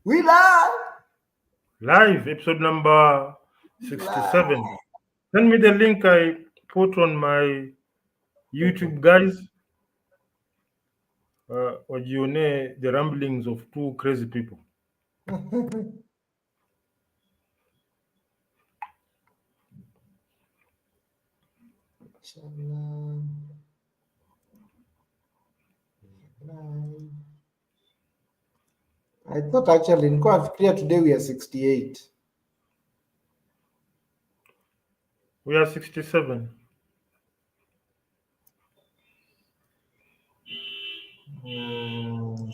We live. Live, episode number We live. 67. Send me the link I put on my YouTube, guys. Wajione the ramblings of two crazy people. Inshallah. Live. I thought actually in clear today we are 68. We are 67. Mm,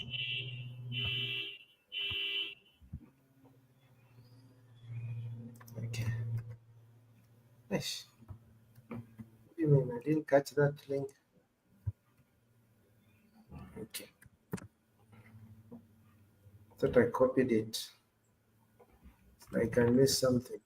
okay. Eish. What do you mean? I didn't catch that link. Okay. Thought I copied it. It's like I missed something.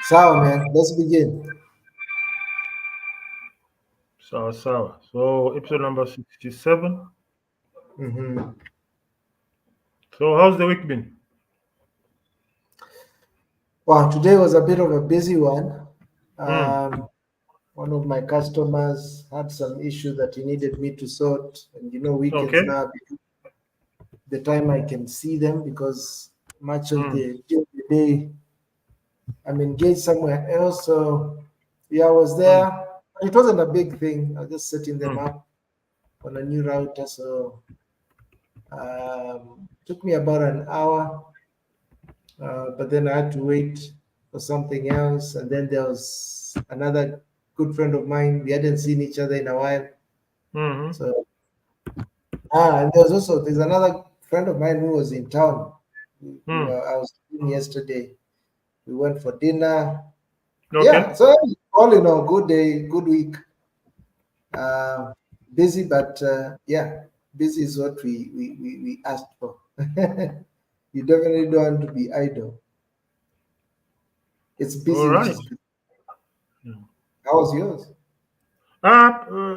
Sawa, man. Let's begin. Sawa. So, episode number 67. Mm-hmm. So, how's the week been? Wow, today was a bit of a busy one. Hmm. One of my customers had some issue that he needed me to sort, and weekends Okay. now the time I can see them because much of Hmm. the day I'm engaged somewhere else. So yeah, I was Hmm. there. It wasn't a big thing. I was just setting them Hmm. up on a new router. So took me about an hour, but then I had to wait for something else. And then there was another good friend of mine. We hadn't seen each other in a while. Hmm. So and there's another friend of mine who was in town. Hmm. I was in yesterday. We went for dinner. Okay. Yeah, so all in all, good day, good week. Uh, Busy, but yeah, busy is what we asked for. You definitely don't want to be idle. It's All busy, which right. is good. Hmm. How was yours?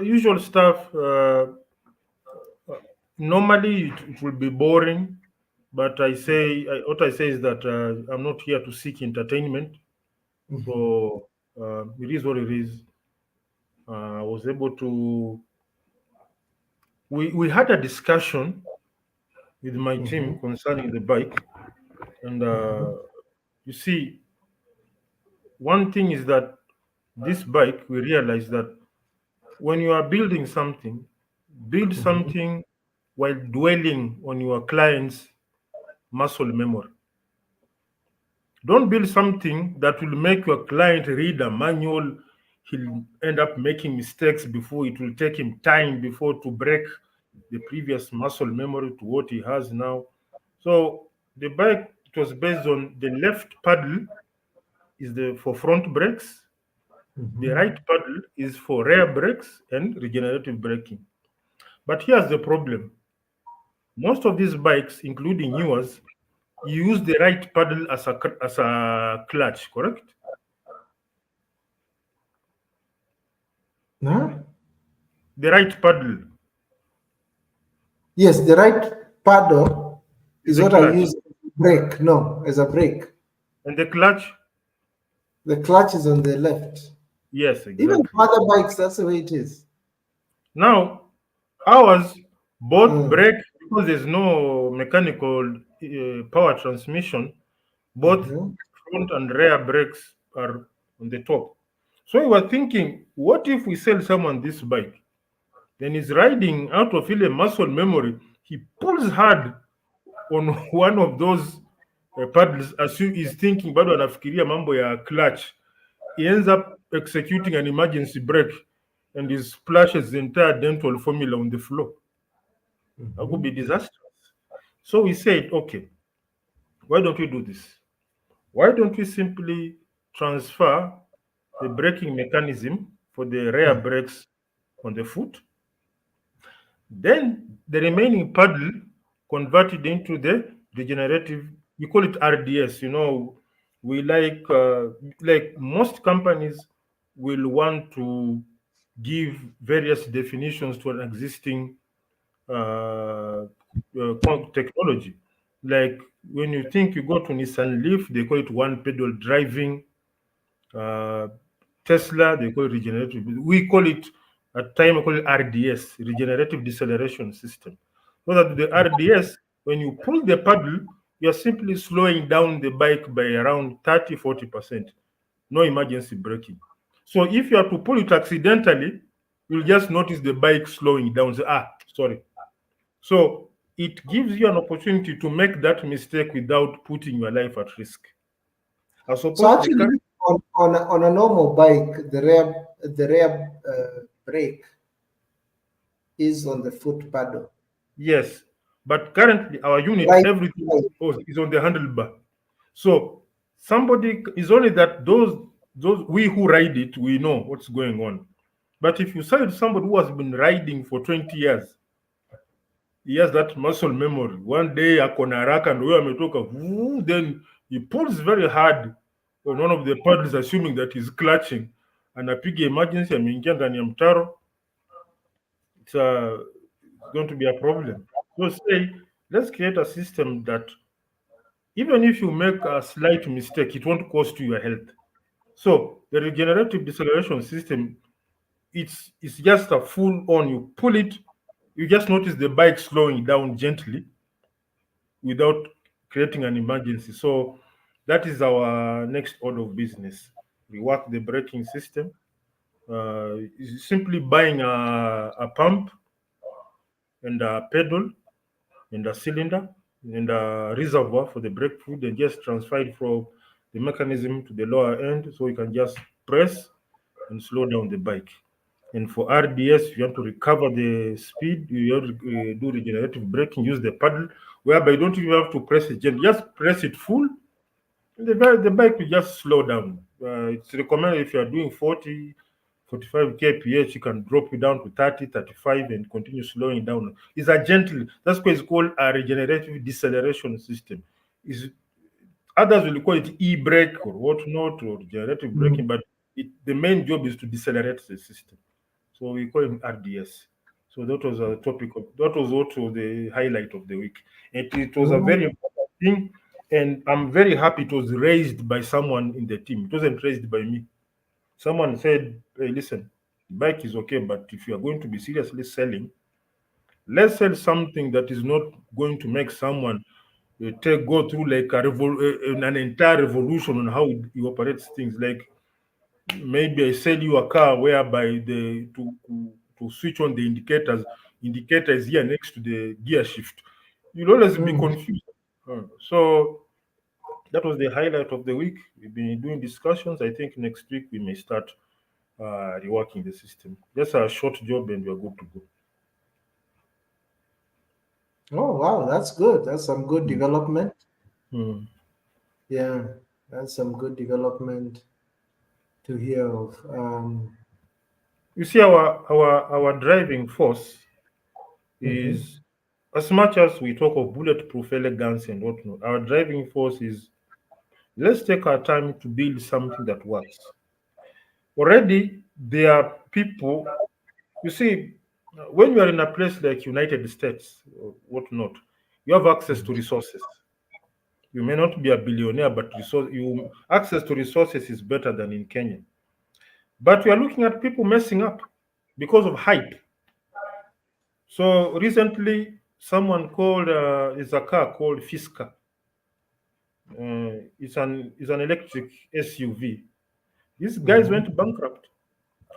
Usual stuff. Normally, it will be boring, but what I say is that I'm not here to seek entertainment. Mhm, So it is what it is. I was able to. We had a discussion with my mhm, team concerning the bike, and mhm, you see, one thing is that this bike, we realize that when you are building something, build mhm, something while dwelling on your client's muscle memory. Don't build something that will make your client read a manual. He'll end up making mistakes before it will take him time before to break the previous muscle memory to what he has now. So the bike, it was based on the left paddle is the for front brakes, the mhm. right paddle is for rear brakes and regenerative braking. But here's the problem: most of these bikes, including yours, you use the right paddle as a clutch, correct? Huh? The right paddle Yes, the right paddle is is a what I clutch, use brake. No, as a brake. and the clutch, The clutch is on the left. yes, Even exactly. other bikes, that's the way it is. Now, ours both Mm, brake because there's no mechanical power transmission. Both mhm, front and rear brakes are on the top. So we were thinking, what if we sell someone this bike? Then he's riding out of ile muscle memory. He pulls hard on one of those paddles as he's thinking bado anafikiria mambo ya clutch. He ends up executing an emergency brake and he splashes the entire dental formula on the floor. That could be mhm, disastrous. So we said, okay, why don't we do this? Why don't we simply transfer the braking mechanism for the rear mhm. brakes on the foot? Then the remaining paddle converted into the regenerative. We call it RDS. We like most companies will want to give various definitions to an existing technology. Like when you think you go to Nissan Leaf, they call it one pedal driving. Uh, Tesla, they call it regenerative. We call it at time we call it RDS, regenerative deceleration system. So that the RDS, when you pull the pedal, you're simply slowing down the bike by around 30-40%. No emergency braking. So if you are to pull it accidentally, you'll just notice the bike slowing down. Say, sorry. So it gives you an opportunity to make that mistake without putting your life at risk. As So opposed to the car. actually, on a normal bike, the rear brake is on the foot pedal. Yes, but currently our unit, Right. everything is on the handlebar. So somebody is only that those we who ride it, we know what's going on. But if you say to somebody who has been riding for 20 years, he has that muscle memory. One day akona haraka and wewe ametoka, then he pulls very hard on one of the pedals, assuming that he's clutching, anapiga emergency, ameingia ndani ya mtaro. It's going to be a problem. So say, let's create a system that even if you make a slight mistake, it won't cost you your health. So the regenerative deceleration system, it's just a full on. You pull it, you just notice the bike slowing down gently without creating an emergency. So that is our next order of business. We work the braking system. It's simply buying a pump and a pedal and a cylinder and a reservoir for the brake fluid and just transfer it from the mechanism to the lower end so you can just press and slow down the bike. And for RDS, you want to recover the speed, you have to do regenerative braking, use the paddle, whereby you don't even have to press it gently, just press it full, and the bike will just slow down. It's recommended if you are doing 40, 45 kph, you can drop it down to 30, 35, and continue slowing down. It's a gentle, that's why it's called a regenerative deceleration system. Is Others will call it e-brake or whatnot or regenerative braking, but the main job is to decelerate the system. So we call it RDS. So that was a topic of that was also the highlight of the week. It was a very Mm. important thing, and I'm very happy it was raised by someone in the team. It wasn't raised by me. Someone said, "Hey, listen, bike is okay, but if you are going to be seriously selling, let's sell something that is not going to make someone take go through like an entire revolution on how he operates things. Like maybe I sell you a car whereby the to switch on the indicators, indicator is here next to the gear shift. You'll always be Mm. confused. So that was the highlight of the week. We've been doing discussions. I think next week we may start reworking the system. Just a short job and we're good to go. Oh wow, that's good. That's some good Mm. development. Mm. Yeah, that's some good development to hear of. You see, our driving force Mhm. is, as much as we talk of bulletproof elegance and whatnot, our driving force is, let's take our time to build something that works. Already, there are people, you see, when you are in a place like United States or whatnot, you have access to resources. You may not be a billionaire, but access to resources is better than in Kenya. But we are looking at people messing up because of hype. So recently, someone called is a car called Fisker. It's an electric SUV. These guys Mhm. went bankrupt.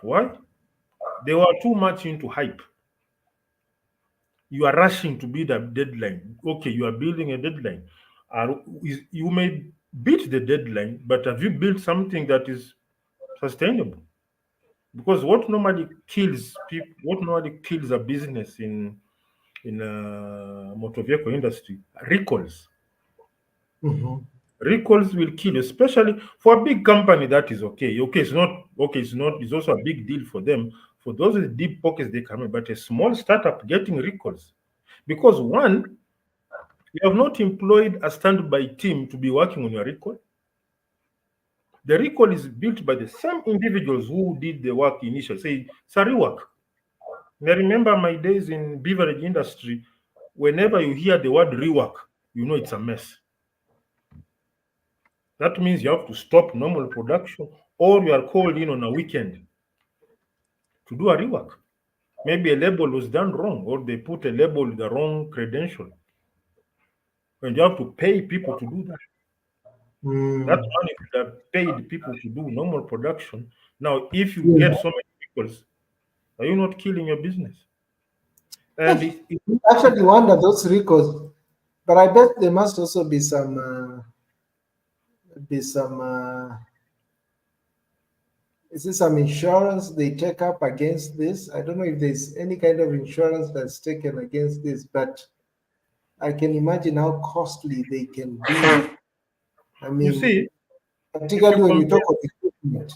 Why? They were too much into hype. You are rushing to beat a deadline. Okay, you are building a deadline. You may beat the deadline, but have you built something that is sustainable? Because what normally kills a business in motor vehicle industry, recalls. Mhm. Recalls will kill, especially for a big company. That is okay. Okay, it's not okay. It's not. It's also a big deal for them. For those with deep pockets, they come in. But a small startup getting recalls, because one, You have not employed a standby team to be working on your recall. The recall is built by the same individuals who did the work initially. Say it's a rework. And I remember my days in beverage industry. Whenever you hear the word rework, you know it's a mess. That means you have to stop normal production, or you are called in on a weekend to do a rework. Maybe a label was done wrong, or they put a label with the wrong credential, and you have to pay people to do that. That Mm. money could have paid people to do normal production. Now, if you Yes. get so many people, are you not killing your business? And You actually wonder those records, but I bet there must also be some is there some insurance they take up against this? I don't know if there's any kind of insurance that's taken against this, but I can imagine how costly they can be. I you mean, see, if you particularly when you compare, talk of equipment.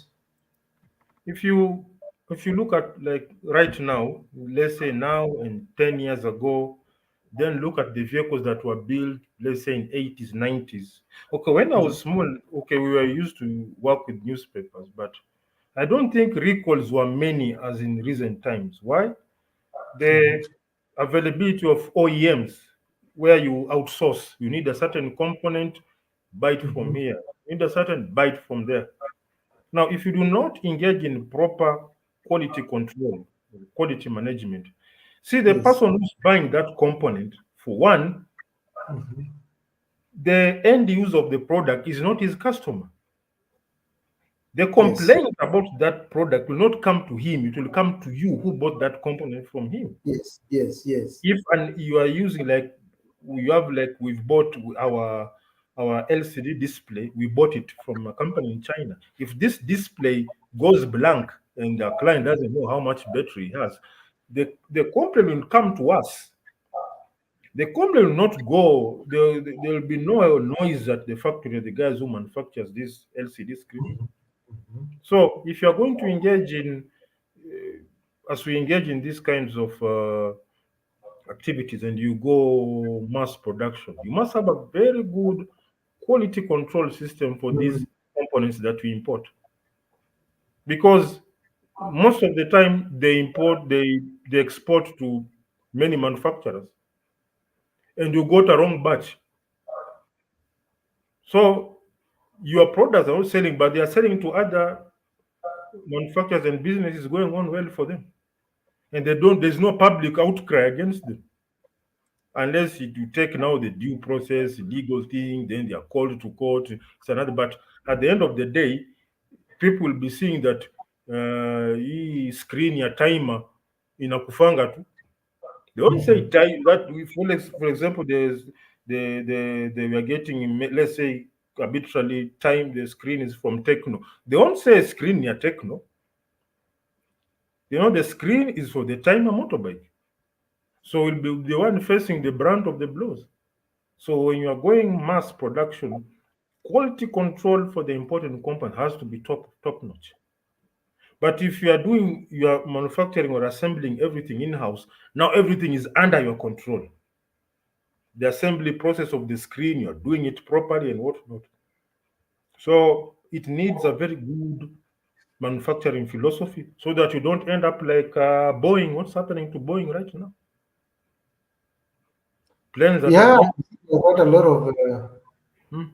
if you if you look at like right now, let's say now and 10 years ago, then look at the vehicles that were built, let's say in 80s, 90s. Okay, when I was small, okay, we were used to work with newspapers, but I don't think recalls were many as in recent times. Why? Mhm. The availability of OEMs, where you outsource, you need a certain component, buy it from Mhm. here, you need a certain buy it from there. Now, if you do not engage in proper quality control, quality management, see the Yes. person who's buying that component, for one, Mhm. the end use of the product is not his customer. The Yes. complaint about that product will not come to him, it will come to you who bought that component from him. Yes. Yes. Yes. If and you are using like we have like we've bought our LCD display, we bought it from a company in China. If this display goes blank and the client doesn't know how much battery it has, the complaint will come to us. The complaint will not go. There will be no noise at the factory. The guys who manufactures this LCD screen. Mhm. So if you are going to engage in, as we engage in these kinds of activities and you go mass production, you must have a very good quality control system for Mhm. these components that we import. Because most of the time they export to many manufacturers and you got a wrong batch. So your products are not selling, but they are selling to other manufacturers and businesses going on well for them. And there's no public outcry against them. Unless you take now the due process, legal thing, then they are called to court. It's another. But at the end of the day, people will be seeing that hii screen ya timer inakufanga tu. They don't say Mhm. time that for example, we are getting let's say arbitrarily time the screen is from Techno. They don't say screen near Techno. The screen is for the timer motorbike. So we'll be the one facing the brunt of the blows. So when you are going mass production, quality control for the important component has to be top notch. But if you are manufacturing or assembling everything in house, now everything is under your control. The assembly process of the screen, you're doing it properly and whatnot. So it needs a very good manufacturing philosophy so that you don't end up like Boeing. What's happening to Boeing right now? Planes that are Yeah, being. I got a lot of. Hmm.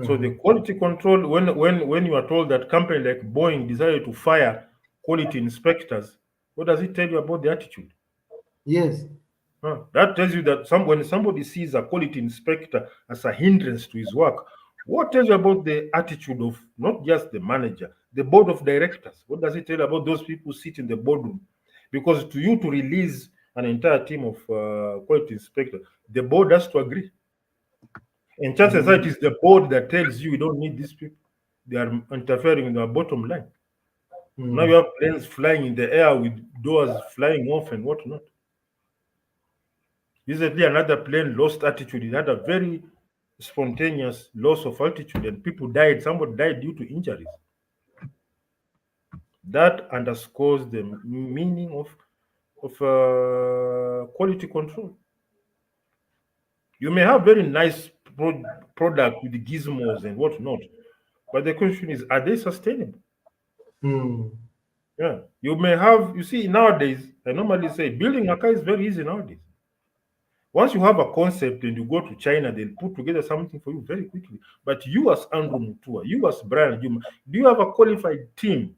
So the Mhm. quality control, when you are told that company like Boeing decided to fire quality inspectors, what does it tell you about the attitude? Yes. That tells you that when somebody sees a quality inspector as a hindrance to his work, what tells you about the attitude of not just the manager, the board of directors? What does it tell you about those people who sit in the boardroom? Because to you to release an entire team of quality inspectors, the board has to agree. And chances are it Mhm. is the board that tells you we don't need these people. They are interfering in our bottom line. Now you Mhm. have planes flying in the air with doors flying off and whatnot. Recently, another plane lost altitude. It had a very spontaneous loss of altitude, and people died. Somebody died due to injuries. That underscores the meaning of quality control. You may have very nice product with the gizmos and whatnot, but the question is, are they sustainable? Hmm. Yeah, you may have. You see, nowadays, I normally say building a car is very easy nowadays. Once you have a concept and you go to China, they'll put together something for you very quickly. But you, as Andrew Mutua, you, as Brian Juma, do you have a qualified team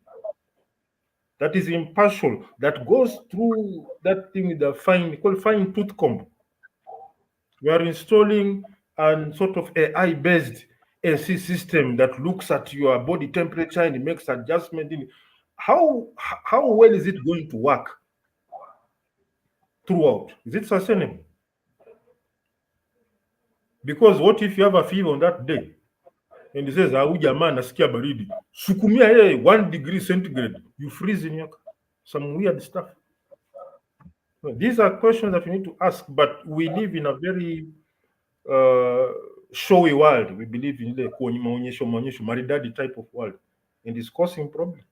that is impartial, that goes through that thing with a fine tooth comb? We are installing a sort of AI-based AC system that looks at your body temperature and makes adjustment. How well is it going to work throughout? Is it sustainable? Because what if you have a fever on that day and he says, "Au jamaa nasikia baridi," sukumia yeye 1 degree centigrade, you freeze in your car. Some weird stuff. So these are questions that we need to ask, but we live in a very uh, showy world. We believe in the maonyesho maridadi type of world, and it's causing problems.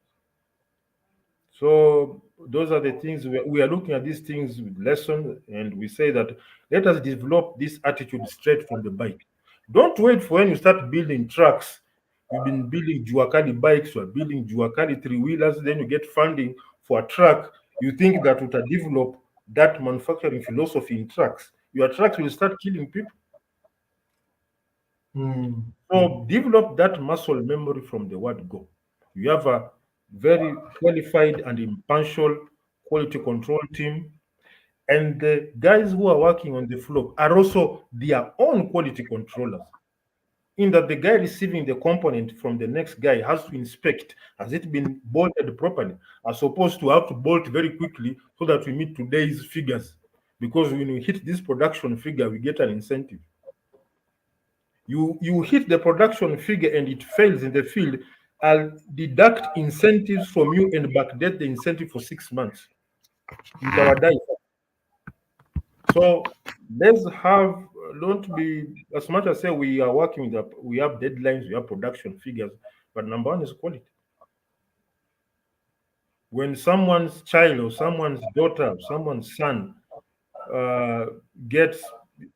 So those are the things we are looking at these things with lessons, and we say that let us develop this attitude straight from the bike. Don't wait for when you start building trucks. You've been building Juakali bikes, you are building Juakali three-wheelers, then you get funding for a truck. You think that would develop that manufacturing philosophy in trucks. Your trucks will start killing people. Hmm. So develop that muscle memory from the word go. You have a very qualified and impartial quality control team, and the guys who are working on the floor are also their own quality controllers. In that the guy receiving the component from the next guy has to inspect has it been bolted properly, as opposed to have to bolt very quickly so that we meet today's figures. Because when we hit this production figure, we get an incentive. You hit the production figure and it fails in the field, I'll deduct incentives from you and backdate the incentive for 6 months. With our die. So let's have don't be as much as say we are working with we have deadlines, we have production figures, but number one is quality. When someone's child or someone's daughter, or someone's son uh, gets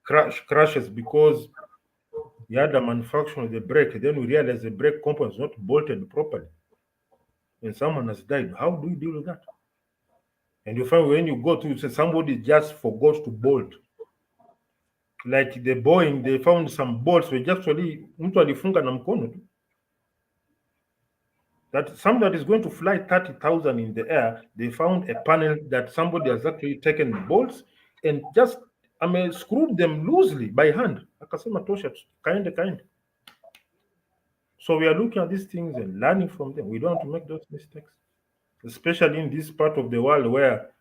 crashes because he had a manufacturing of the brake, then we realize the brake component is not bolted properly, and someone has died. How do you deal with that? And you find when you go to say somebody just forgot to bolt. Like the Boeing, they found some bolts were just really mtu alifunga na mkono tu. That something that is going to fly 30,000 in the air, they found a panel that somebody has actually taken the bolts and just screwed them loosely by hand. Akasema tosha, kind. So we are looking at these things and learning from them. We don't want to make those mistakes, especially in this part of the world where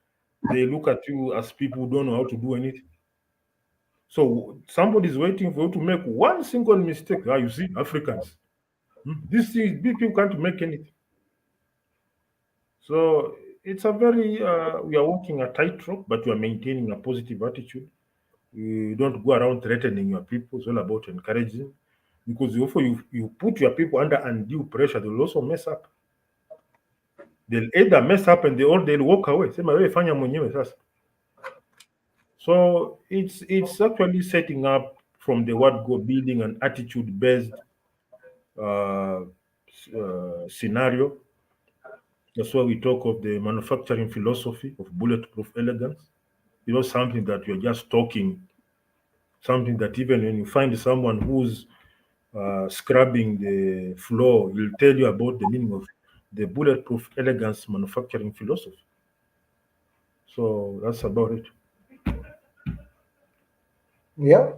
they look at you as people who don't know how to do anything. So somebody is waiting for you to make one single mistake. Ah, you see, Africans. These things, these people can't make anything. So it's a very, we are walking a tightrope, but we are maintaining a positive attitude. You don't go around threatening your people. It's all about encouraging. Because you put your people under undue pressure, they'll also mess up. They'll either mess up and they'll walk away. Sema wewe fanya mwenyewe sasa. So it's actually setting up from the word go, building an attitude based scenario. That's why we talk of the manufacturing philosophy of bulletproof elegance. Something that you're just talking, something that even when you find someone who's scrubbing the floor, he'll tell you about the meaning of the bulletproof elegance manufacturing philosophy. So that's about it. Yeah,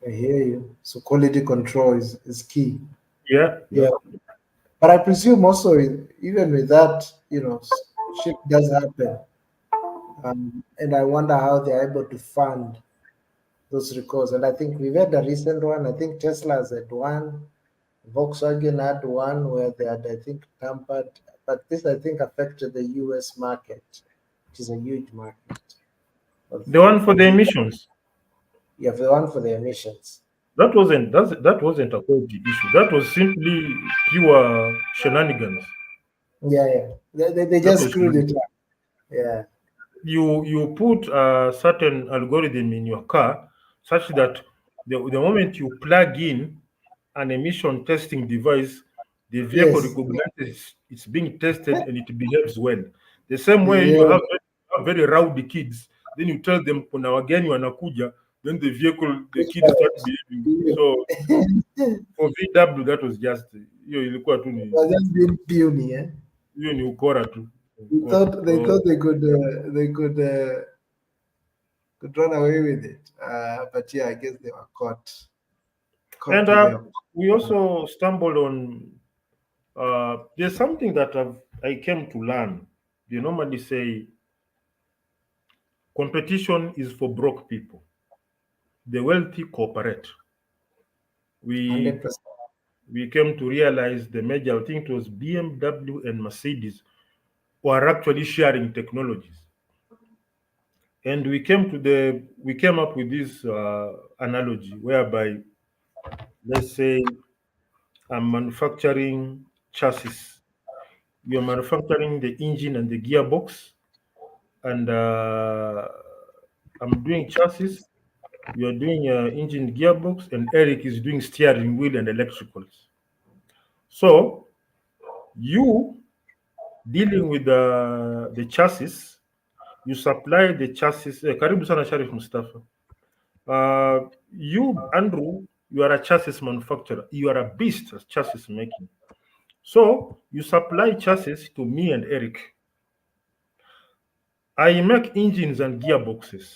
I hear you. So quality control is key. Yeah. Yeah. But I presume also, even with that, shit does happen. And I wonder how they're able to fund those recalls. And I think we've had a recent one. I think Tesla's had one, Volkswagen had one where they had, I think, tampered. But this, I think, affected the US market, which is a huge market. The one for the emissions. Yeah, the one for the emissions. That wasn't a quality issue. That was simply pure shenanigans. Yeah. They That just was screwed it up. Yeah. you put a certain algorithm in your car such that the moment you plug in an emission testing device, the vehicle Yes. recognizes it's being tested and it behaves well. The same way you Yeah. have very rowdy kids, then you tell them kuna wageni wanakuja, then the kids start behaving. So for VW that was just hiyo ilikuwa tu They're just being puny, eh? hiyo ni ukora tu. They So thought they could run away with it. But yeah, I guess they were caught. and To them. we also stumbled on there's something that I came to learn. They normally say competition is for broke people. The wealthy cooperate. We 100%. we came to realize the major, I think it was BMW and Mercedes, were actually sharing technologies. And we came up with this analogy whereby, let's say, I'm manufacturing chassis. You're manufacturing the engine and the gearbox, and I'm doing chassis. You're doing engine gearbox, and Eric is doing steering wheel and electricals. So you dealing with the chassis, you supply the chassis. Karibu sana Sharif Mustafa. You, Andrew, you are a chassis manufacturer. You are a beast at chassis making. So you supply chassis to me and Eric. I make engines and gearboxes.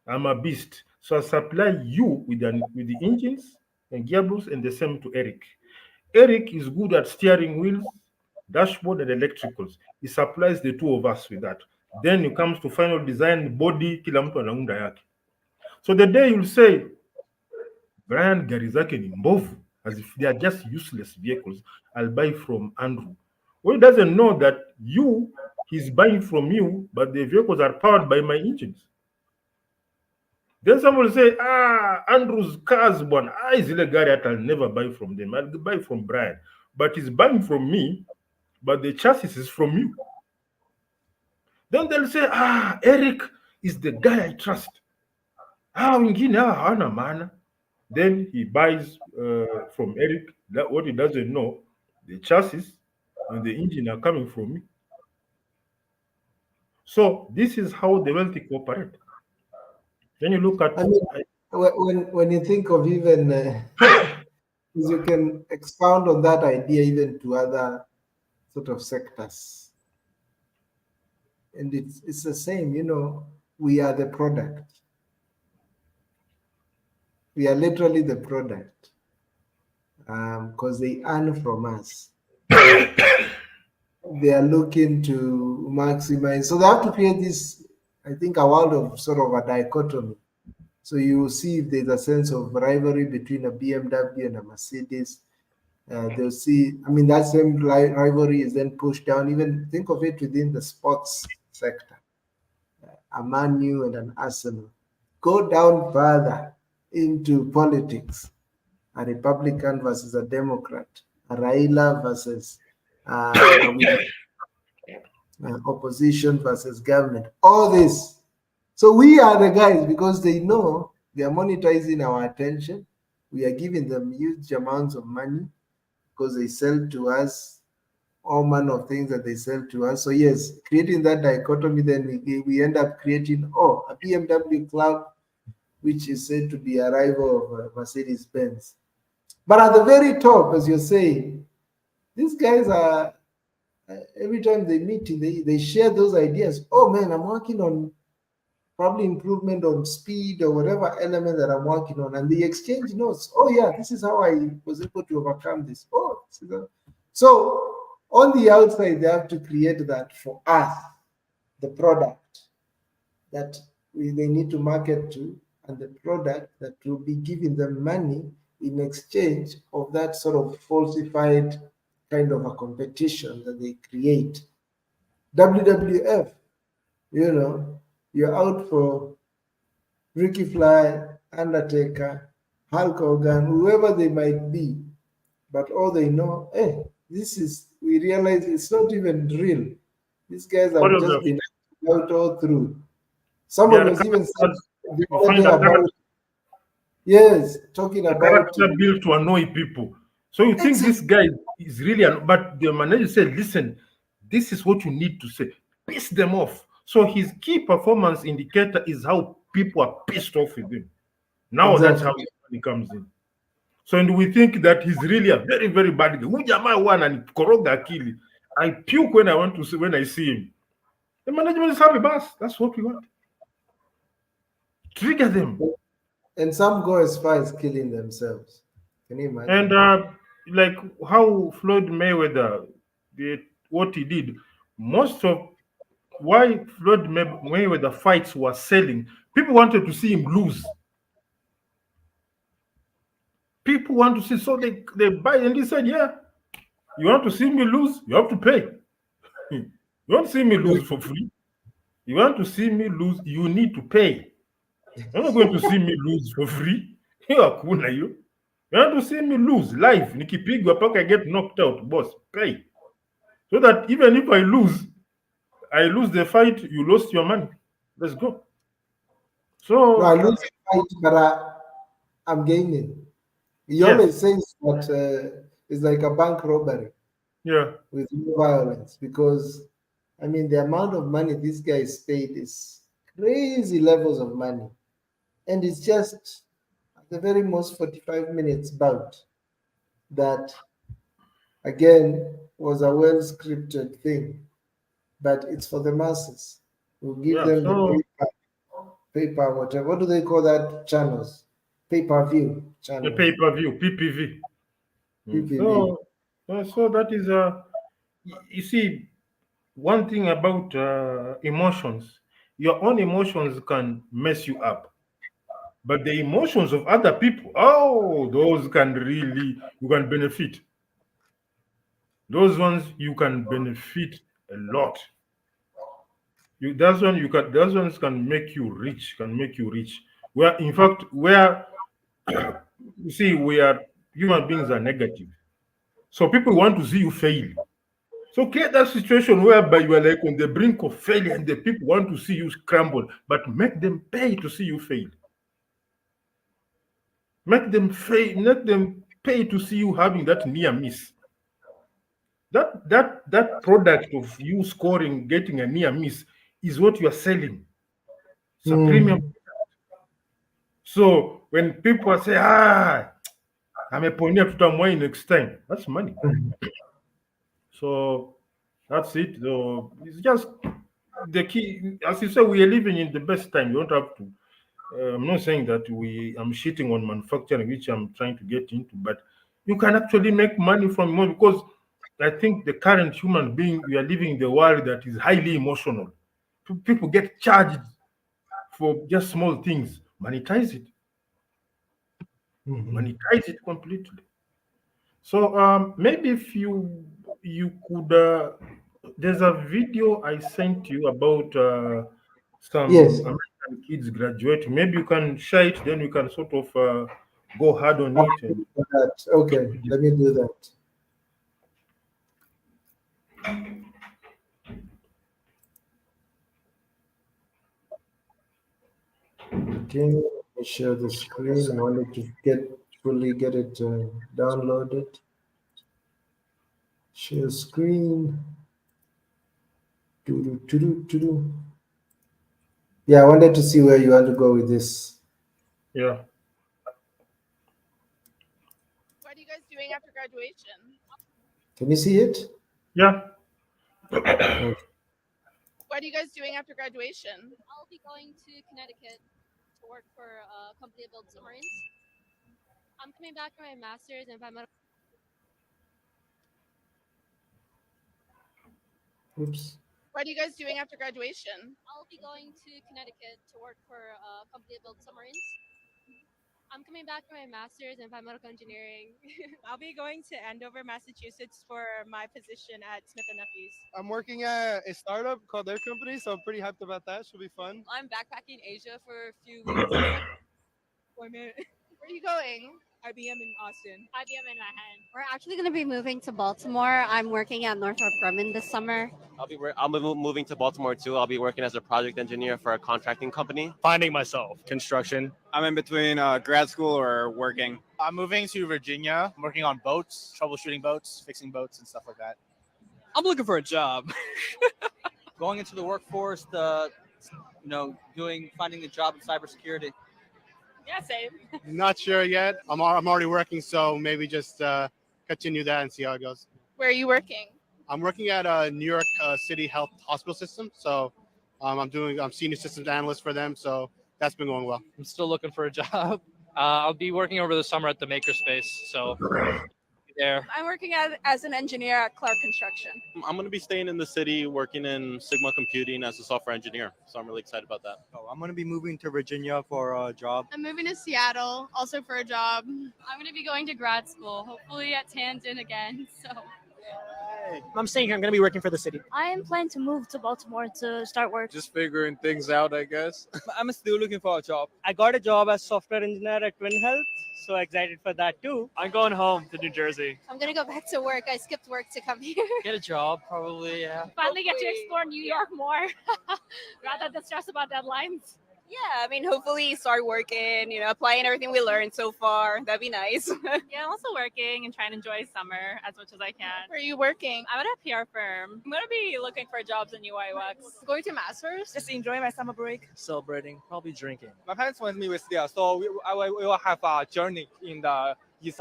I'm a beast. So I supply you with the engines and gearbox and the same to Eric. Eric is good at steering wheels, dashboard, and electricals. He supplies the two of us with that. Then it comes to final design, body, kila mtu anaunda yake. So the day you'll say, Brian gari zake ni mbovu, as if they are just useless vehicles, I'll buy from Andrew. Well, he doesn't know that he's buying from you, but the vehicles are powered by my engines. Then someone will say, Andrew's cars, one, zile gari I'll never buy from them. I'll buy from Brian. But he's buying from me, but the chassis is from you. Then they'll say, Eric is the guy I trust. Wengine hawana maana. Then he buys from Eric. That what he doesn't know, the chassis and the engine are coming from me. So this is how the wealthy cooperate. Then you look at I mean, when you think of even, you can expound on that idea even to other sort of sectors, and it's the same. We are the product. We are literally the product, because they earn from us. They are looking to maximize. So they have to create this, I think, a world of sort of a dichotomy. So you see if there's a sense of rivalry between a BMW and a Mercedes. They'll see, that same rivalry is then pushed down. Even think of it within the sports sector. A Man U and an Arsenal. Go down further into politics. A Republican versus a Democrat. A Raila versus opposition versus government. All this. So we are the guys, because they know they are monetizing our attention. We are giving them huge amounts of money because they sell to us all manner of things that they sell to us. So yes, creating that dichotomy, then we end up creating a BMW club, which is said to be a rival of Mercedes-Benz. But at the very top, as you're saying, these guys are, every time they meet, they share those ideas. Oh man, I'm working on probably improvement on speed or whatever element that I'm working on. And they exchange notes. Oh yeah, this is how I was able to overcome this. So on the outside, they have to create that for us, the product that they need to market to, and the product that will be giving them money in exchange of that sort of falsified kind of a competition that they create. WWF, you're out for Ricky Fly, Undertaker, Hulk Hogan, whoever they might be, but all they know, we realize it's not even real. These guys have just been out all through. Someone was even said the other day about Yes, talking A about character built to annoy people. So you think exactly. this guy is really, but the manager said, listen, this is what you need to say. Piss them off. So his key performance indicator is how people are pissed off with him. Now that's how he comes in. So and we think that he's really a very, very bad guy. Huyu jamaa huwa ananikoroga akili. I puke when I want to see when I see him. The management is happy, boss. That's what we want. Trigger them. And some go as far as killing themselves. Can you And imagine? like how Floyd Mayweather did what he did, most of why Mayweather fights were selling, people wanted to see him lose. People want to see, so they buy, and he said, yeah, you want to see me lose, you have to pay. You want to see me lose for free? You want to see me lose, you need to pay. You're not going to see me lose for free. Hiyo hakuna hiyo. You want to see me lose live, nikipigwa mpaka I get knocked out, boss, pay. So that even if I lose the fight, you lost your money. Let's go. No, I So lose the fight, but I'm gaining. He yes, always says that it's like a bank robbery yeah, with no violence because, I mean, the amount of money this guy is paid is crazy levels of money. And it's just at the very most 45 minutes bout that, again, was a well scripted thing, but it's for the masses. We'll give yeah. them the So paper, whatever. What do they call that? Channels, pay per view the channels, pay-per-view, PPV. PPV. So that is you see one thing about emotions. Your own emotions can mess you up, but the emotions of other people, oh, those can really you can benefit. Those ones you can benefit a lot. Those ones can make you rich, can make you rich. Where in fact where you see we are human beings are negative. So people want to see you fail. So create that situation whereby you are like on the brink of failure and the people want to see you scramble, but make them pay to see you fail. Make them pay to see you having that near miss. That product of you scoring, getting a near miss is what you are selling. It's a premium. Mm. So when people say, ameponia tutamwai next time, that's money. So that's it. So it's just the key. As you say, we are living in the best time. You don't have to. I'm not saying that I'm shitting on manufacturing, which I'm trying to get into, but you can actually make money from money because I think the current human being we are living in the world that is highly emotional. People get charged for just small things. Mhm. Monetize it completely. So maybe if you could there's a video I sent you about some Yes, American kids graduating. Maybe you can share it, then we can sort of go hard on I'll it do and that. Okay, let me do that. Okay, let me share the screen. I wanted to fully get it downloaded. Share screen. Do. Yeah, I wanted to see where you want to go with this. yeah. What are you guys doing after graduation? Can you see it? Yeah. Okay. What are you guys doing after graduation? I'll be going to Connecticut to work for a company that builds submarines. I'm coming back for my master's in biomedical. Oops. What are you guys doing after graduation? I'll be going to Connecticut to work for a company that builds submarines. I'm coming back for my master's in biomedical engineering. I'll be going to Andover, Massachusetts for my position at Smith and Nephew's. I'm working at a startup called Their Company, so I'm pretty hyped about that. Should be fun. I'm backpacking Asia for a few weeks. Where are you going? IBM in Austin. IBM in Manhattan. We're actually going to be moving to Baltimore. I'm working at Northrop Grumman this summer. I'll be moving to Baltimore too. I'll be working as a project engineer for a contracting company. Finding myself, construction. I'm in between grad school or working. I'm moving to Virginia. I'm working on boats, troubleshooting boats, fixing boats, and stuff like that. I'm looking for a job. Going into the workforce, finding a job in cybersecurity. Yeah, same. Not sure yet. I'm already working, so maybe just continue that and see how it goes. Where are you working? I'm working at a New York City Health Hospital System, so I'm senior systems analyst for them, so that's been going well. I'm still looking for a job. I'll be working over the summer at the Makerspace, so there. I'm working as an engineer at Clark Construction. I'm going to be staying in the city, working in Sigma Computing as a software engineer. So I'm really excited about that. I'm going to be moving to Virginia for a job. I'm moving to Seattle, also for a job. I'm going to be going to grad school, hopefully at Tandon again. So I'm staying here. I'm going to be working for the city. I am planning to move to Baltimore to start work. Just figuring things out, I guess. I'm still looking for a job. I got a job as software engineer at Twin Health, so excited for that too. I'm going home to New Jersey. I'm going to go back to work. I skipped work to come here. Get a job, probably, yeah. Finally get to explore New York more rather than stress about deadlines. Yeah, I mean, hopefully start working, applying everything we learned so far. That'd be nice. Yeah, I'm also working and trying to enjoy summer as much as I can. Where are you working? I'm at a PR firm. I'm going to be looking for jobs in UI UX. Going to masters? Just enjoying my summer break. Celebrating, probably drinking. My parents want me with there, so we will have a journey in the east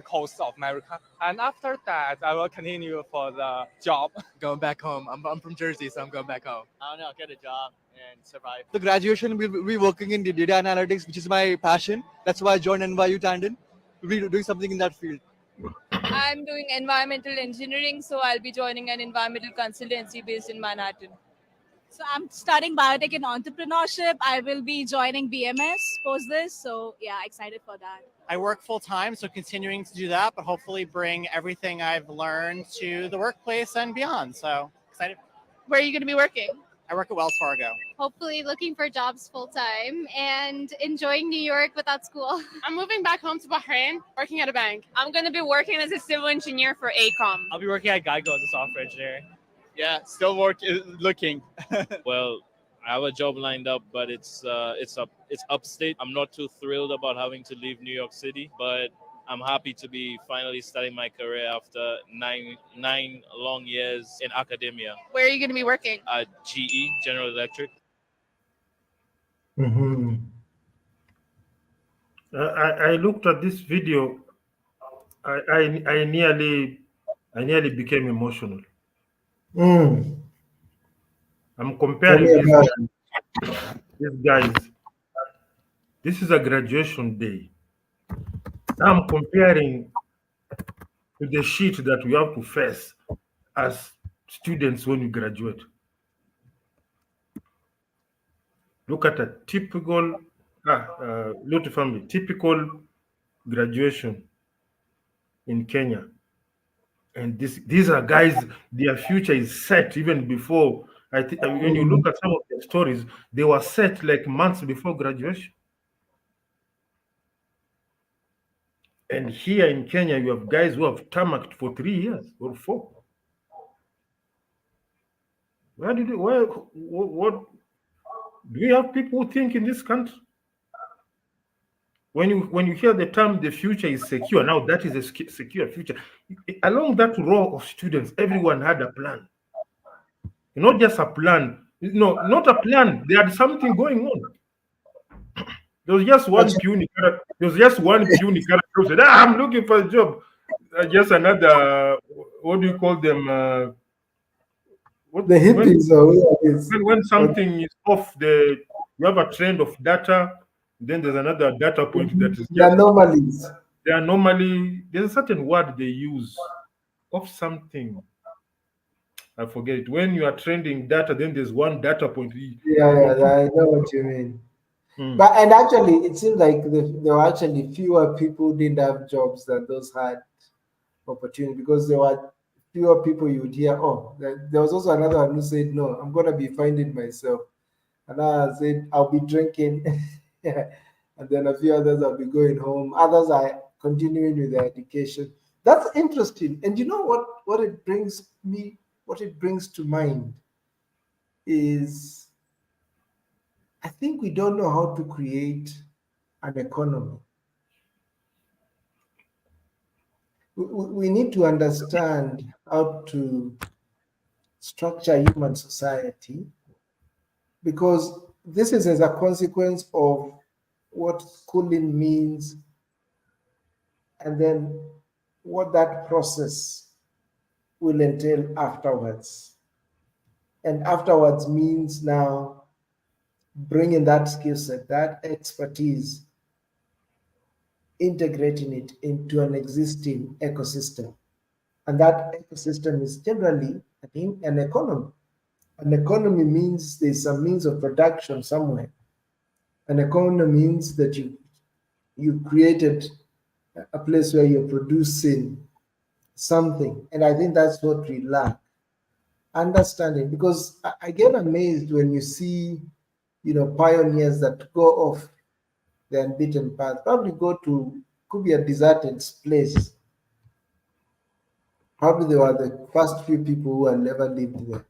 coast of America. And after that, I will continue for the job. Going back home. I'm from Jersey, so I'm going back home. I don't know, get a job and survive. The graduation will be working in the data analytics, which is my passion. That's why I joined NYU Tandon. We'll be doing something in that field. I'm doing environmental engineering, so I'll be joining an environmental consultancy based in Manhattan. So I'm studying biotech and entrepreneurship. I will be joining BMS post this. So yeah, excited for that. I work full time, so continuing to do that, but hopefully bring everything I've learned to the workplace and beyond. So excited. Where are you going to be working? I work at Wells Fargo. Hopefully looking for jobs full time and enjoying New York without school. I'm moving back home to Bahrain, working at a bank. I'm going to be working as a civil engineer for ACOM. I'll be working at Geico as a software engineer. Yeah, still looking. Well, I have a job lined up, but it's upstate. I'm not too thrilled about having to leave New York City, but I'm happy to be finally starting my career after nine long years in academia. Where are you going to be working? At GE, General Electric. Mm-hmm. I looked at this video. I nearly became emotional. I'm comparing these guys. This is a graduation day. I'm comparing to the shit that we have to face as students when we graduate. Look at a typical Lotto family, typical graduation in Kenya. And these are guys, their future is set even before. I think when you look at some of their stories, they were set like months before graduation. And here in Kenya, you have guys who have tarmacked for 3 years or 4. What do we have people who think in this country? When you hear the term the future is secure, now that is a secure future. Along that row of students, everyone had a plan. Not just a plan. No, not a plan. They had something going on. There was just one puny character. Who said, I'm looking for a job. Just another, what do you call them? The hippies. When something is off, you have a trend of data. Then there's another data point that is the anomalies. The anomaly. There's a certain word they use of something. I forget it. When you are trending data, then there's one data point. Yeah, I know what you mean. But and actually, it seems like there were actually fewer people who didn't have jobs than those had opportunity, because there were fewer people you would hear. Oh, there was also another one who said, "No, I'm gonna be finding myself," and I said, "I'll be drinking." and then a few others will be going home. Others are continuing with their education. That's interesting. And you know what it brings to mind is I think we don't know how to create an economy. We need to understand how to structure human society, because this is as a consequence of what schooling means and then what that process will entail afterwards. And afterwards means now bringing that skill set, that expertise, integrating it into an existing ecosystem. And that ecosystem is generally, I think, an economy. An economy means there's some means of production somewhere. An economy means that you created a place where you're producing something. And I think that's what we lack. Understanding, because I get amazed when you see, pioneers that go off the unbeaten path, probably could be a deserted place. Probably they were the first few people who had never lived there.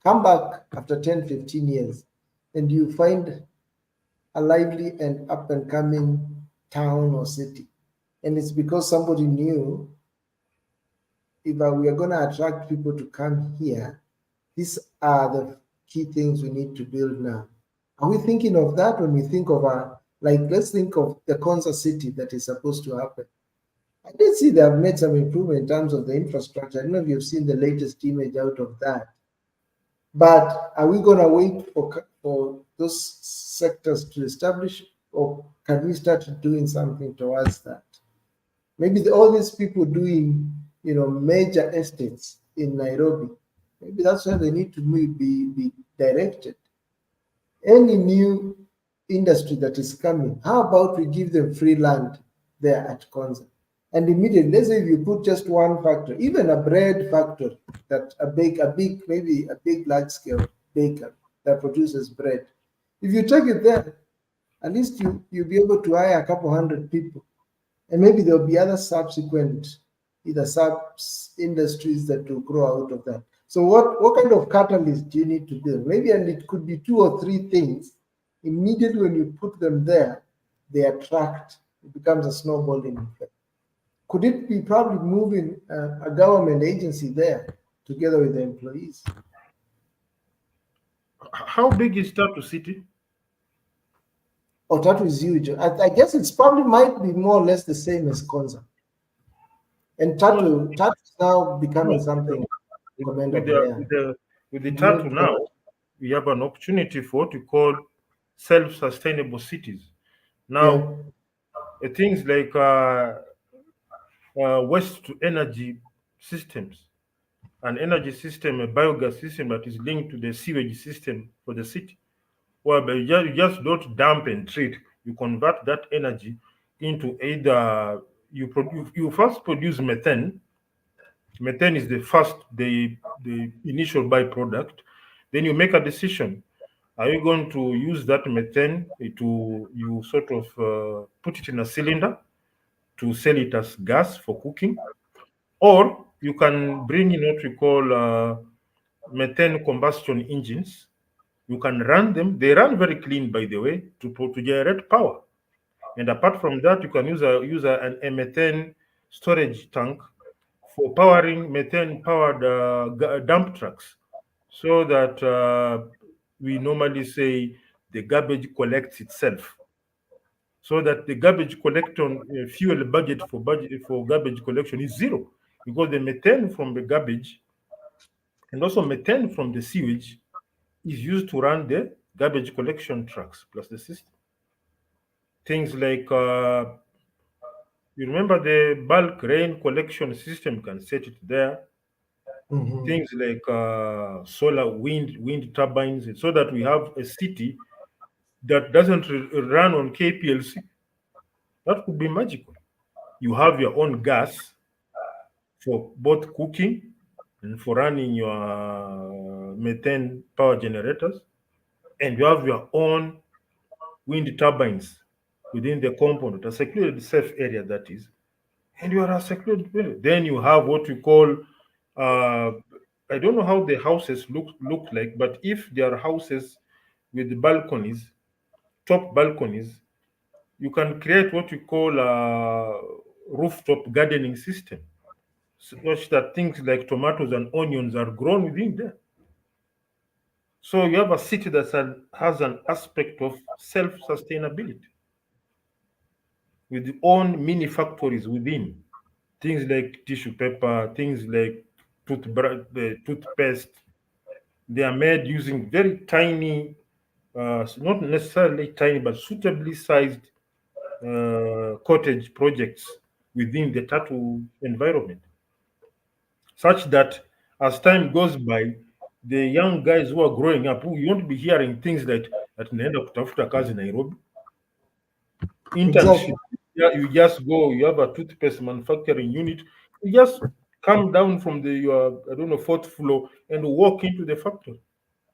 Come back after 10, 15 years, and you find a lively and up and coming town or city. And it's because somebody knew if we are going to attract people to come here, these are the key things we need to build now. Are we thinking of that when we think of let's think of the Konza city that is supposed to happen? I did see they have made some improvement in terms of the infrastructure. I don't know if you've seen the latest image out of that. But are we going to wait for those sectors to establish, or can we start doing something towards that? Maybe all these people doing, major estates in Nairobi, maybe that's where they need to be directed. Any new industry that is coming, how about we give them free land there at Konza? And immediately, let's say if you put just one factory, even a bread factory, that maybe a big large scale baker that produces bread. If you take it there, at least you'll be able to hire a couple hundred people. And maybe there'll be other subsequent, either sub-industries that will grow out of that. So what kind of catalyst do you need to build? Maybe, and it could be 2 or 3 things. Immediately when you put them there, they attract, it becomes a snowballing effect. Could it be probably moving a government agency there together with the employees? How big is Tatu City? Oh, Tatu is huge. I guess it's probably might be more or less the same as Konza. And Tatu is now becoming something commendable. With the Tatu now, we have an opportunity for what we call self-sustainable cities. Now, things like waste to energy systems, an energy system, a biogas system that is linked to the sewage system for the city, whereby you just don't dump and treat. You convert that energy into either you first produce methane. Methane is the initial byproduct. Then you make a decision. Are you going to use that methane you sort of put it in a cylinder to sell it as gas for cooking? Or you can bring in what we call methane combustion engines. You can run them. They run very clean, by the way, to generate power. And apart from that, you can use a methane storage tank for powering methane-powered dump trucks, so that we normally say the garbage collects itself, so that the garbage collection fuel budget for garbage collection is zero, because the methane from the garbage and also methane from the sewage is used to run the garbage collection trucks plus the system. Things like you remember the bulk rain collection system, can set it there. Things like solar wind turbines, so that we have a city that doesn't run on KPLC. That could be magical. You have your own gas for both cooking and for running your methane power generators, and you have your own wind turbines within the compound, a secluded safe area that is, and you are a secluded area. Then you have what we call, I don't know how the houses look like, but if there are houses with balconies, top balconies, you can create what you call a rooftop gardening system, such that things like tomatoes and onions are grown within there. So you have a city that has an aspect of self-sustainability with own mini factories within. Things like tissue paper, things like toothpaste. They are made using very tiny, not necessarily tiny, but suitably sized cottage projects within the Tatu environment, such that as time goes by, the young guys who are growing up, you won't be hearing things like that naenda kutafuta kazi Nairobi. Internship. Yeah, you just go, you have a toothpaste manufacturing unit, you just come down from your, I don't know, fourth floor and walk into the factory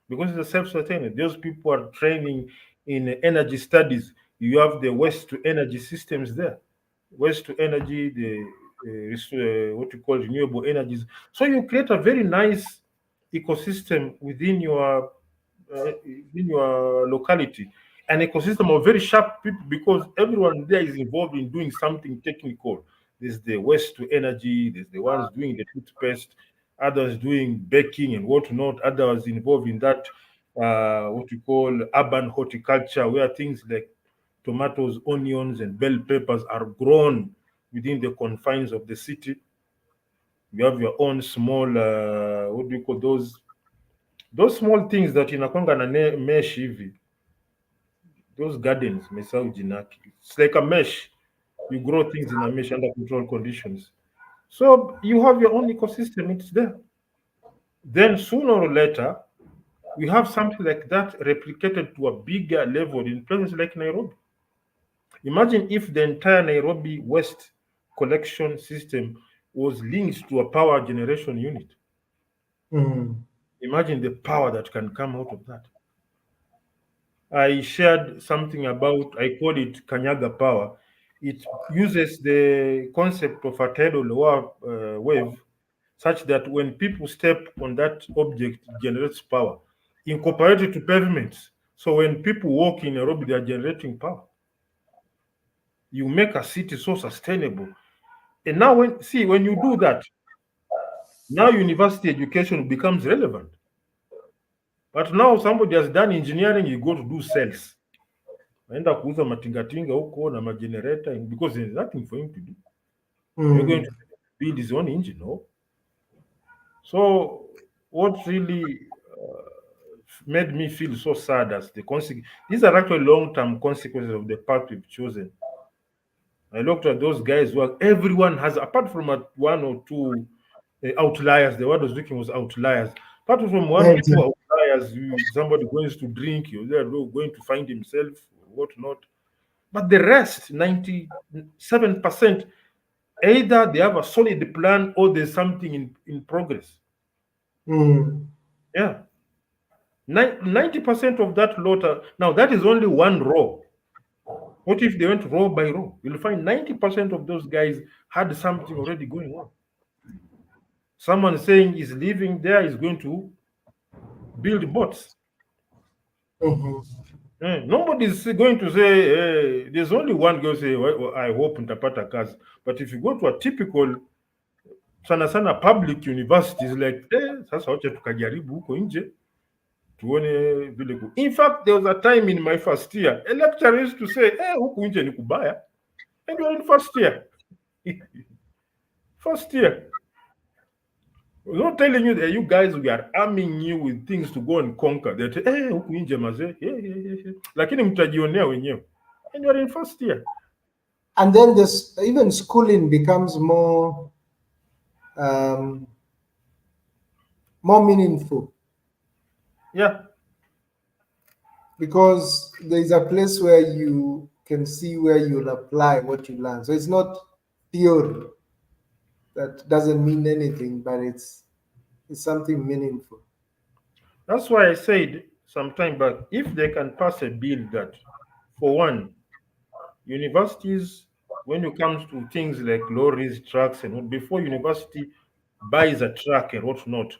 because it's a self-sustained. Those people are training in energy studies. You have the waste to energy systems there, waste to energy, the what you call renewable energies. So you create a very nice ecosystem within your locality, an ecosystem of very sharp people because everyone there is involved in doing something technical. There's the waste to energy, there's the ones doing the toothpaste, others doing baking and whatnot, others involved in that what we call urban horticulture, where things like tomatoes, onions, and bell peppers are grown within the confines of the city. You have your own small what do you call those small things that inakwanga na mesh hivi, those gardens mesau jinaki, it's like a mesh. You grow things in a mesh under controlled conditions, so you have your own ecosystem. It's there. Then sooner or later we have something like that replicated to a bigger level in places like Nairobi. Imagine if the entire Nairobi waste collection system was linked to a power generation unit. Imagine the power that can come out of that. I shared something about, I call it Kanyaga power. It uses the concept of a tidal wave such that when people step on that object, it generates power, incorporated to pavements. So when people walk in Nairobi, they are generating power. You make a city so sustainable. And now when you do that, now university education becomes relevant. But now somebody has done engineering, you go to do sales. Aenda kuuza matingatinga huko na magenerator because there's nothing for him to do. You're going to build his own engine, no? So what really made me feel so sad as the consequence, these are actually long-term consequences of the path we've chosen. I looked at those guys who everyone has, apart from one or two outliers, the word I was looking was outliers. Apart from one or two outliers, somebody going to drink, they're going to find himself, whatnot. But the rest, 97%, either they have a solid plan or there's something in progress. Yeah. 90% of that lot, now that is only one row. What if they went row by row? You'll find 90% of those guys had something already going on. Someone saying he's living there is going to build boats. Nobody's going to say, there's only one girl say, well, I hope nitapata kazi. But if you go to a typical sana public universities like, sasa wacha tukajaribu huko nje. Tuone vile. In fact, there was a time in my first year, a lecturer used to say, huku nje ni kubaya. And you're in first year. First year. We're not telling you that you guys, we are arming you with things to go and conquer. That huku nje maze, lakini mtajionea wenyewe. And you're in first year. And then this even schooling becomes more meaningful. Yeah. Because there's a place where you can see where you'll apply what you learn. So it's not theory that doesn't mean anything, but it's something meaningful. That's why I said some time back, if they can pass a bill that, for one, universities, when it comes to things like lorries, trucks, and what, before university buys a truck and whatnot,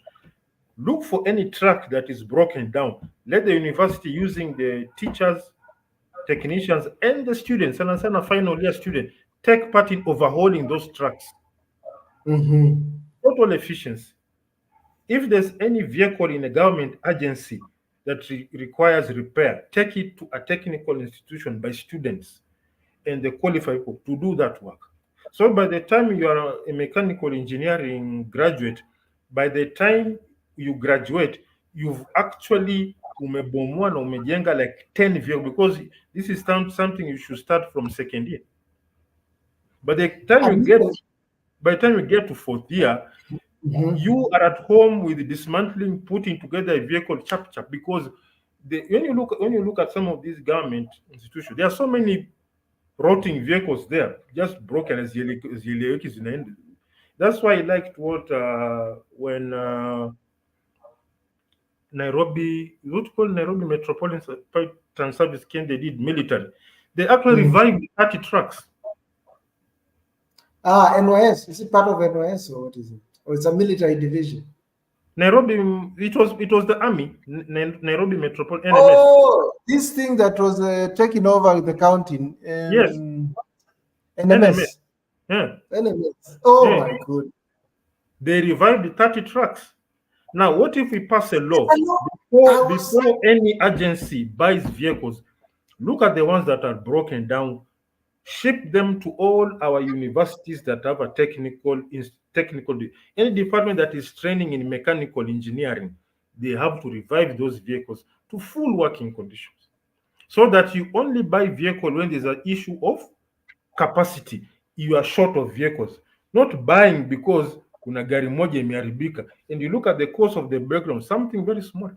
look for any truck that is broken down. Let the university, using the teachers, technicians, and the students, and as a final year student, take part in overhauling those trucks. Total efficiency. If there's any vehicle in a government agency that requires repair, take it to a technical institution by students and the qualified people to do that work. So by the time you are a mechanical engineering graduate, by the time you graduate, you've actually umebomoa na umejenga like 10 vehicles, because this is something you should start from second year. By the time you get to fourth year, you are at home with dismantling, putting together a vehicle chap, because when you look at some of these government institutions, there are so many rotting vehicles there, just broken as zieleweki zinaenda. That's why I liked what when Nairobi Metropolitan Service came, they did military. They actually revived 30 trucks. NYS, is it part of NYS or what is it? Or it's a military division? Nairobi, it was the army, Nairobi Metropolitan. Oh, this thing that was taking over the county. Yes. NMS. Yeah. NMS. Oh Yeah. my God. They revived the 30 trucks. Now, what if we pass a law before any agency buys vehicles? Look at the ones that are broken down, ship them to all our universities that have a technical, any department that is training in mechanical engineering. They have to revive those vehicles to full working conditions, so that you only buy vehicle when there's an issue of capacity. You are short of vehicles, not buying because kuna gari moja imeharibika, and you look at the cost of the breakdown, something very small.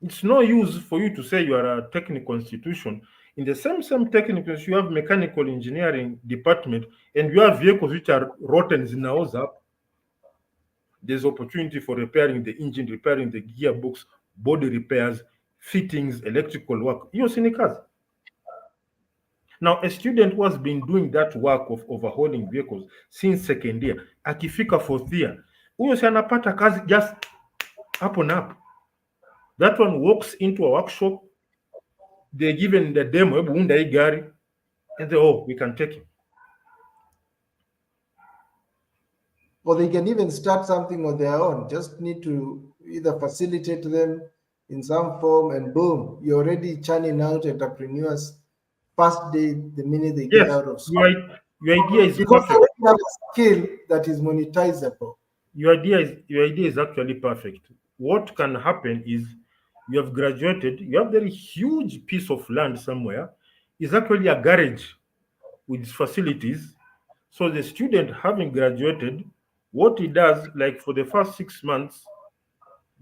It's no use for you to say you are a technical institution. In the same technical, you have mechanical engineering department, and you have vehicles which are rotten, zinaoza. There's opportunity for repairing the engine, repairing the gearbox, body repairs, fittings, electrical work. Hiyo si ni kazi. Now, a student who has been doing that work of overhauling vehicles since second year, akifika fourth year, huyo si anapata kazi just hapo na hapo. That one walks into a workshop, they're given the demo, hebu unda hii gari, and they, we can take it. Or they can even start something on their own. Just need to either facilitate them in some form, and boom, you're already churning out entrepreneurs first day the minute they get out of school. Your idea is because perfect. they have a skill that is monetizable. Your idea is actually perfect. What can happen is you have graduated, you have a very huge piece of land somewhere, is actually a garage with facilities. So the student, having graduated, what he does, like for the first 6 months,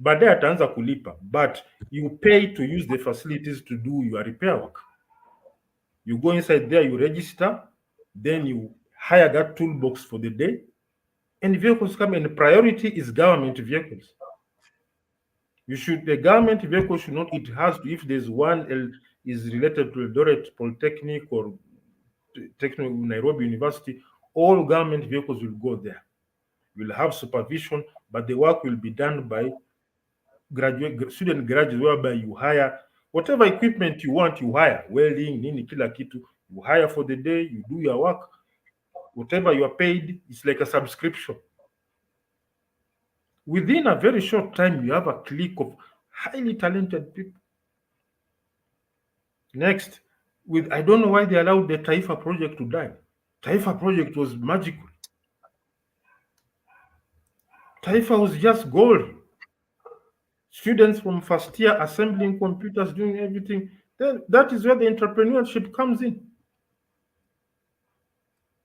baadaye ataanza kulipa, but you pay to use the facilities to do your repair work. You go inside there, you register, then you hire that toolbox for the day, and vehicles come, and the priority is government vehicles. The government vehicle should not, it has to, if there's one is related to Eldoret Polytechnic or Nairobi University, all government vehicles will go there. You'll have supervision, but the work will be done by student graduates, whereby you hire whatever equipment you want, you hire, welding, nini, kila kitu, you hire for the day, you do your work, whatever you are paid, it's like a subscription. Within a very short time, you have a clique of highly talented people. Next, I don't know why they allowed the Taifa project to die. Taifa project was magical. Taifa was just gold. Students from first year assembling computers, doing everything. That is where the entrepreneurship comes in.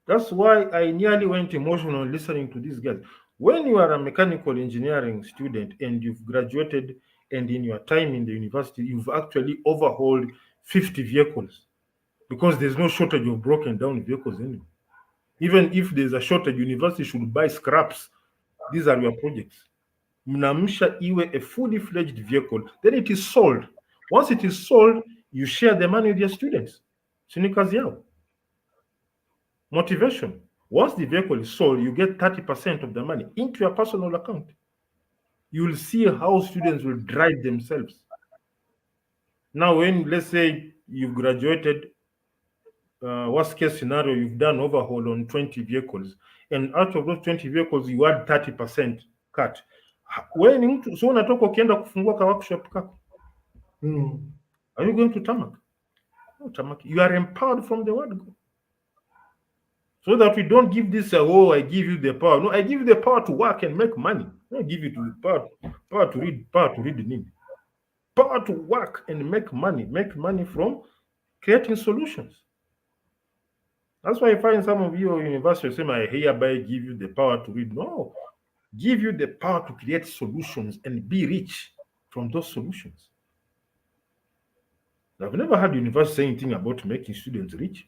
That's why I nearly went emotional listening to these guys. When you are a mechanical engineering student and you've graduated, and in your time in the university, you've actually overhauled 50 vehicles, because there's no shortage of broken down vehicles anymore. Even if there's a shortage, university should buy scraps. These are your projects. Mnamsha iwe a fully fledged vehicle, then it is sold. Once it is sold, you share the money with your students. Si ni kazi yao. Motivation. Once the vehicle is sold, you get 30% of the money into your personal account. You will see how students will drive themselves. Now, when let's say you've graduated, worst case scenario, you've done overhaul on 20 vehicles, and out of those 20 vehicles, you had 30% cut. When so unatoka ukienda kufungua ka workshop kako, are you going to tarmac? No, tarmac. You are empowered from the word go. So that we don't give this, oh, I give you the power. No, I give you the power to work and make money. I don't give you the power to read the need. Power to work and make money from creating solutions. That's why I find some of you universities saying, I hereby give you the power to read. No, give you the power to create solutions and be rich from those solutions. I've never heard university say anything about making students rich.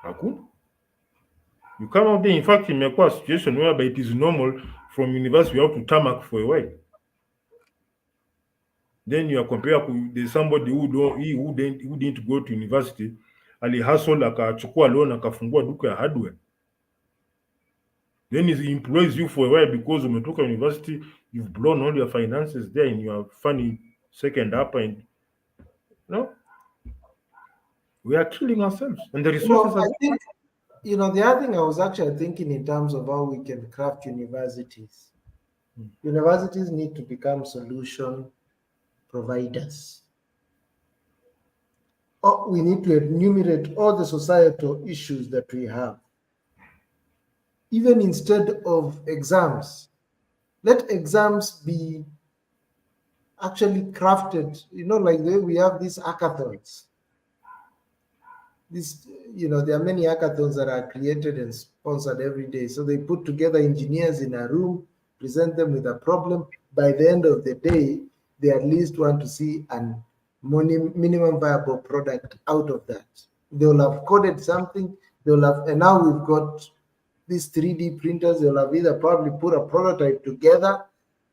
Hakuna. You come out there, in fact, in a situation whereby it is normal from university you have to tarmac for a while. Then you are compared with somebody who didn't go to university, alihustle akachukua loan akafungua duka ya hardware. Then he employs you for a while because umetoka university, you've blown all your finances there in your funny second upper and no. We are killing ourselves, and the resources I think, the other thing I was actually thinking in terms of how we can craft universities. Universities need to become solution providers. We need to enumerate all the societal issues that we have. Even instead of exams, let exams be actually crafted, like the way we have these hackathons. There are many hackathons that are created and sponsored every day. So they put together engineers in a room, present them with a problem. By the end of the day, they at least want to see a minimum viable product out of that. They'll have coded something, and now we've got these 3D printers, they'll have either probably put a prototype together.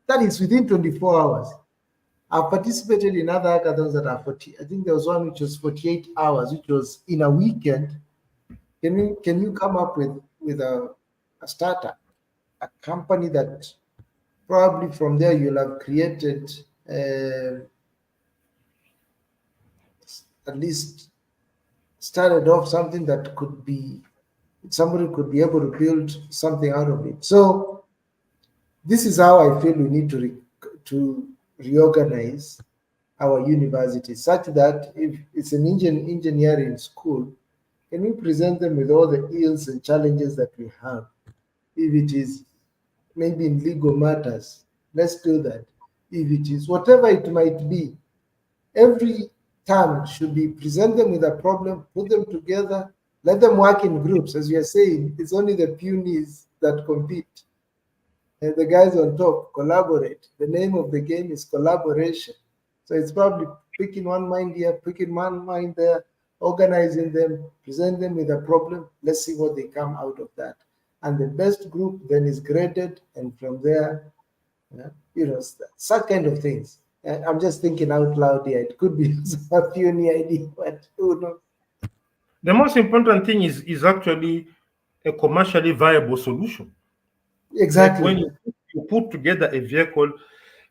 That is within 24 hours. I've participated in other hackathons that are 40. I think there was one which was 48 hours, which was in a weekend. Can you come up with a startup, a company that probably from there you'll have created at least started off something that somebody could be able to build something out of it. So this is how I feel we need to reorganize our universities, such that if it's an engineering school, can we present them with all the ills and challenges that we have? If it is maybe in legal matters, let's do that. If it is whatever it might be, every term should be present them with a problem, put them together, let them work in groups. As you are saying, it's only the punies that compete. And the guys on top collaborate. The name of the game is collaboration. So it's probably picking one mind here, picking one mind there, organizing them, present them with a problem. Let's see what they come out of that. And the best group then is graded, and from there, such kind of things. I'm just thinking out loud here. It could be a puny idea, but who knows? The most important thing is actually a commercially viable solution. Exactly. Like when you put together a vehicle,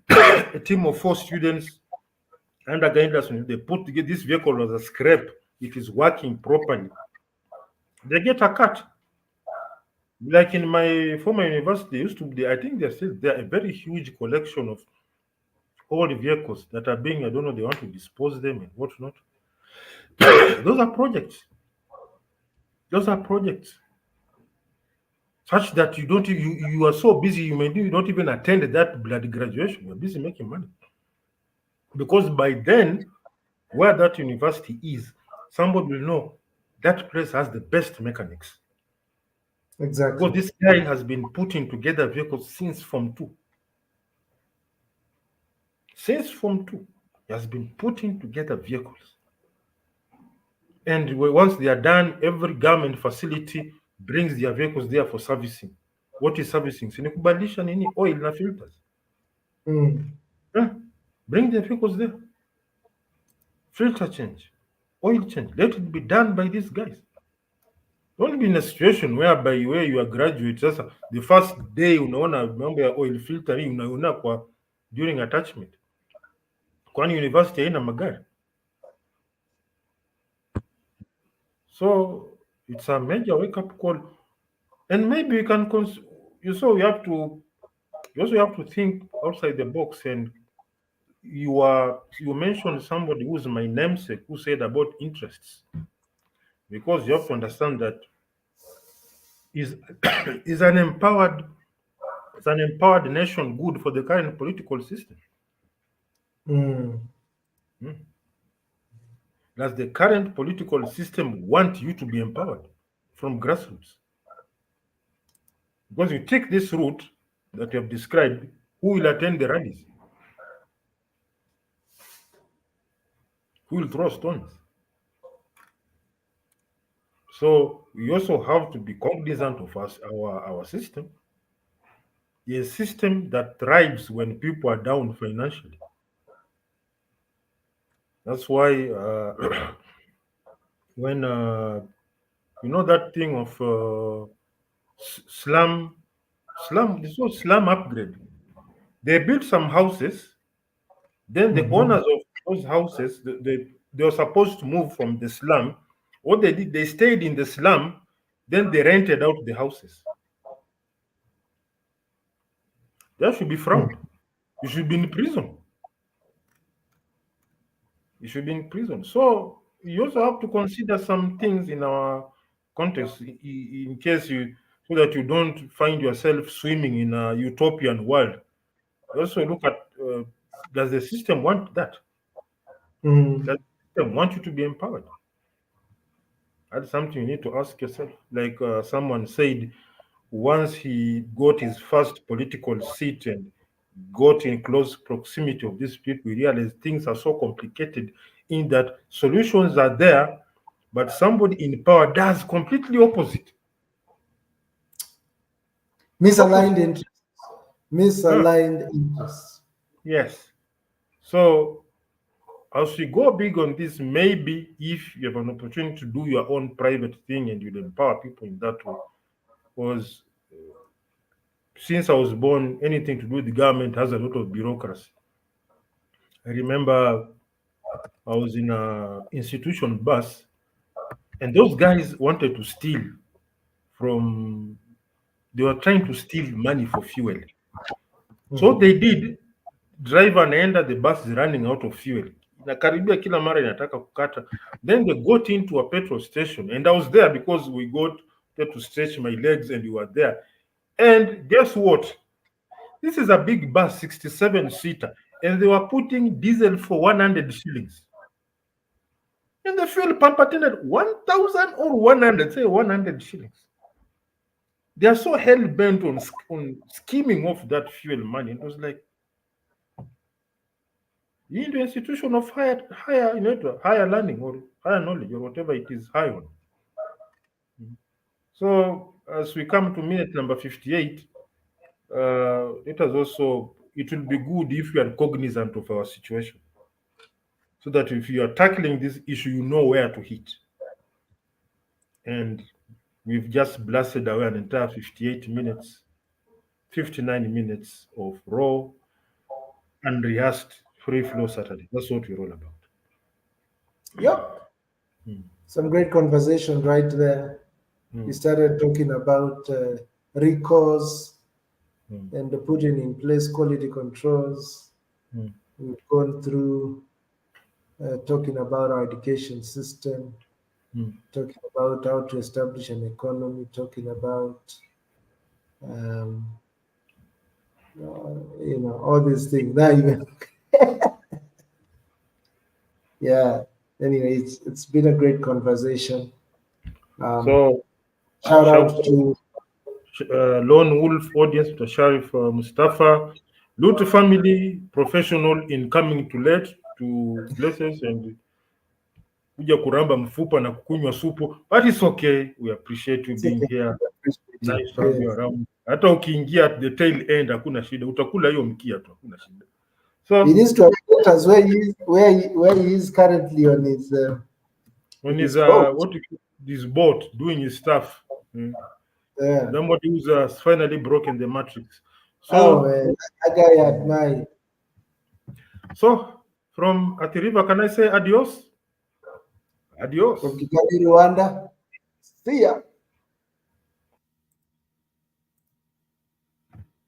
a team of 4 students under guidance, they put together this vehicle was a scrap, it is working properly, they get a cut. Like in my former university, used to be, I think there's still there a very huge collection of old vehicles that are being, I don't know, they want to dispose them and whatnot. Those are projects. Those are projects. Such that you are so busy, you don't even attend that bloody graduation. You're busy making money. Because by then, where that university is, somebody will know that place has the best mechanics. Exactly. Because this guy has been putting together vehicles since Form 2. Since Form 2, he has been putting together vehicles. And once they are done, every government facility brings their vehicles there for servicing. What is servicing? Sinikubadilisha nini oil na filters. Bring the vehicles there. Filter change. oil change. Let it be done by these guys. Don't be in a situation whereby where you are graduate sasa the first day unaona mambo ya oil filtering unaona kwa during attachment. Kwani university haina magari? So it's a major wake up call, and maybe we can you also have to think outside the box. And you mentioned somebody who's my namesake who said about interests, because you have to understand that is an empowered nation good for the current political system? Does the current political system want you to be empowered from grassroots? Because you take this route that you have described, who will attend the rallies? Who will throw stones? So we also have to be cognizant of our system. A system that thrives when people are down financially. That's why when you know that thing of slum upgrade, they built some houses, then the owners of those houses, they were supposed to move from the slum. What they did, they stayed in the slum, then they rented out the houses. That should be frowned. You should be in prison. You should be in prison. So you also have to consider some things in our context, in case so that you don't find yourself swimming in a utopian world. Also look at, does the system want that? Does the system want you to be empowered? That's something you need to ask yourself. Like someone said, once he got his first political seat and got in close proximity of these people, we realized things are so complicated in that solutions are there, but somebody in power does completely opposite. Misaligned interests. Yes. So as we go big on this, maybe if you have an opportunity to do your own private thing and you empower people in that way, because since I was born, anything to do with the government has a lot of bureaucracy. I remember I was in an institution bus, and those guys wanted to steal they were trying to steal money for fuel. So what they did, driver anaenda, the bus is running out of fuel. Nakaribia kila mara inataka kukata. Then they got into a petrol station, and I was there because we got there to stretch my legs, and we were there. And guess what? This is a big bus, 67-seater, and they were putting diesel for 100 shillings. And the fuel pump attendant 1,000 or 100, say 100 shillings. They are so hell bent on skimming off that fuel money. It was like, you need an institution of higher learning or higher knowledge or whatever it is high on. So as we come to minute number 58, it will be good if we are cognizant of our situation, so that if you are tackling this issue, you know where to hit. And we've just blasted away an entire 59 minutes of raw, unrehearsed, free flow Saturday. That's what we're all about. Yep. Some great conversation right there. We started talking about recalls and putting in place quality controls. We've gone through talking about our education system, talking about how to establish an economy, talking about all these things. Now even yeah. Anyway, it's been a great conversation. So shout out to Lone Wolf audience, to Sharif Mustafa, Lutu family, professional in coming to late to places and kuja kuramba mfupa na kukunywa supu, but it's okay. We appreciate you being here. Nice to have you around. Hata ukiingia at the tail end hakuna shida, utakula hiyo mkia tu, hakuna shida. So he needs to update us where he is currently on his on his his boat. his boat doing his stuff. Yeah. Somebody who's finally broken the matrix. Oh So, man, that guy I admire. so from Athi River, can I say adios? Adios. From Kigali, Rwanda. See ya.